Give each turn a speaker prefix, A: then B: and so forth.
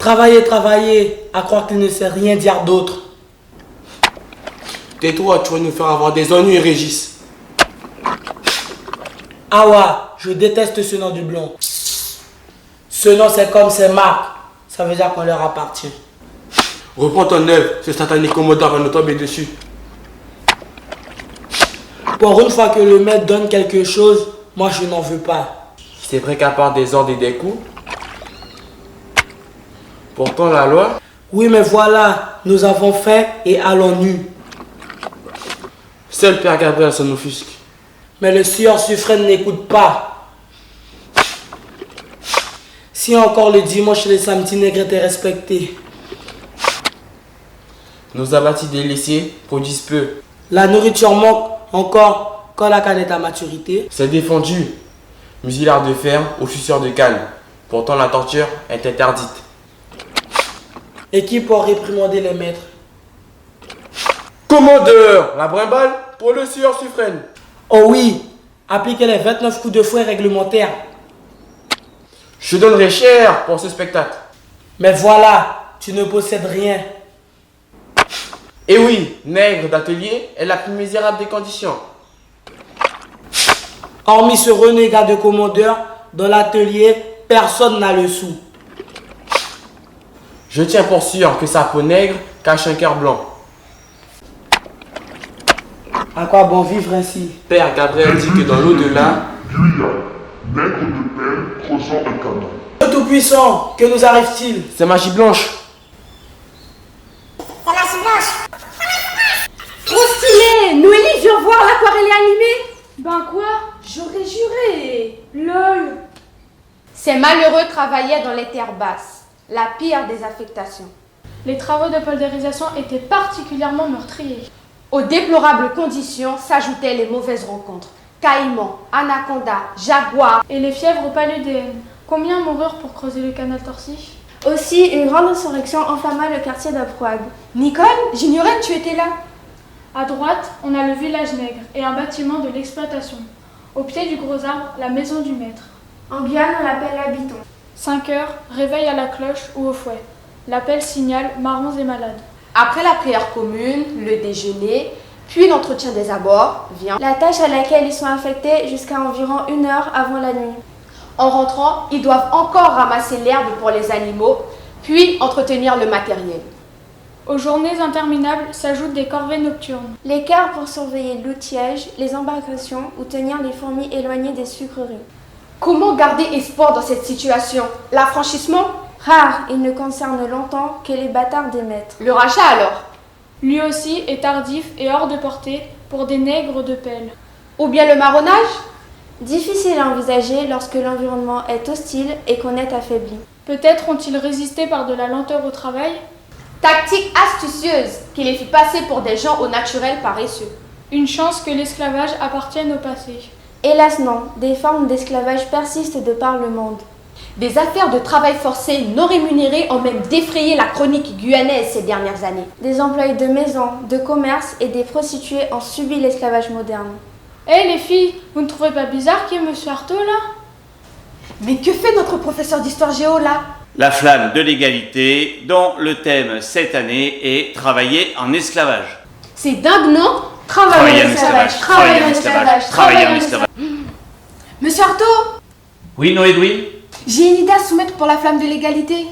A: Travailler, travailler, à croire qu'il ne sait rien dire d'autre.
B: Tais-toi, tu vas nous faire avoir des ennuis, Régis.
A: Awa, je déteste ce nom du blond. Ce nom, c'est comme ses marques. Ça veut dire qu'on leur appartient.
B: Reprends ton œuvre, ce satanique commodore va nous tomber dessus.
A: Pour une fois que le maître donne quelque chose, moi je n'en veux pas.
B: C'est vrai qu'à part des ordres et des coups, pourtant la loi...
A: Oui, mais voilà, nous avons fait et allons nus.
B: Seul Père Gabriel s'en offusque.
A: Mais le sieur suffrêne n'écoute pas. Si encore le dimanche et le samedi nègre étaient respectés.
B: Nos abattis délaissés produisent peu.
A: La nourriture manque encore quand la canne est à maturité.
B: C'est défendu. Musilard de fer aux suceurs de canne. Pourtant la torture est interdite.
A: Et qui pour réprimander les maîtres?
B: Commandeur, la brimballe pour le sieur suffrêne.
A: Oh oui, appliquez les 29 coups de fouet réglementaires.
B: Je donnerai cher pour ce spectacle.
A: Mais voilà, tu ne possèdes rien.
B: Et oui, nègre d'atelier est la plus misérable des conditions.
A: Hormis ce renégat de commandeur, dans l'atelier, personne n'a le sou.
B: Je tiens pour sûr que sa peau nègre cache un cœur blanc.
A: À quoi bon vivre ainsi?
B: Père Gabriel dit que dans l'au-delà,
C: Guyane, nègre de pelle creusant un canon.
A: Le Tout-Puissant, que nous arrive-t-il?
B: c'est magie blanche.
D: Trop stylé! Noélie vient voir l'aquarelle animée! Ben quoi? J'aurais juré! LOL!
E: Ces malheureux travaillaient dans les terres basses, la pire des affectations.
D: Les travaux de poldérisation étaient particulièrement meurtriers.
E: Aux déplorables conditions s'ajoutaient les mauvaises rencontres. Caïmans, anacondas, jaguars.
D: Et les fièvres paludéennes. Combien moururent pour creuser le canal Torcy?
F: Aussi, une grande insurrection enflamma le quartier d'Aproag.
E: Nicole, j'ignorais que tu étais là.
D: À droite, on a le village nègre et un bâtiment de l'exploitation. Au pied du gros arbre, la maison du maître.
F: En Guyane, on l'appelle l'habitant.
D: 5 heures, réveil à la cloche ou au fouet. L'appel signale marrons et malades.
E: Après la prière commune, le déjeuner, puis l'entretien des abords, vient.
F: La tâche à laquelle ils sont affectés jusqu'à environ 1 heure avant la nuit.
E: En rentrant, ils doivent encore ramasser l'herbe pour les animaux, puis entretenir le matériel.
D: Aux journées interminables s'ajoutent des corvées nocturnes.
F: L'écart pour surveiller l'outillage, les embarcations ou tenir les fourmis éloignées des sucreries.
E: Comment garder espoir dans cette situation? L'affranchissement?
F: Rare, il ne concerne longtemps que les bâtards des maîtres.
E: Le rachat alors?
D: Lui aussi est tardif et hors de portée pour des nègres de pelle.
E: Ou bien le marronnage?
F: Difficile à envisager lorsque l'environnement est hostile et qu'on est affaibli.
D: Peut-être ont-ils résisté par de la lenteur au travail?
E: Tactique astucieuse qui les fit passer pour des gens au naturel paresseux.
D: Une chance que l'esclavage appartienne au passé.
F: Hélas non, des formes d'esclavage persistent de par le monde.
E: Des affaires de travail forcé non rémunéré ont même défrayé la chronique guyanaise ces dernières années.
F: Des employés de maison, de commerce et des prostituées ont subi l'esclavage moderne.
D: Eh les filles, vous ne trouvez pas bizarre qu'il y ait Monsieur Artaud là?
E: Mais que fait notre professeur d'histoire géo là?
G: La flamme de l'égalité, dont le thème cette année est travailler en esclavage.
E: C'est dingue, non?
G: Travailler en esclavage, travailler en esclavage, travailler en esclavage.
E: Monsieur Artaud,
G: Oui, Noé Edwin?
E: j'ai une idée à soumettre pour la flamme de l'égalité.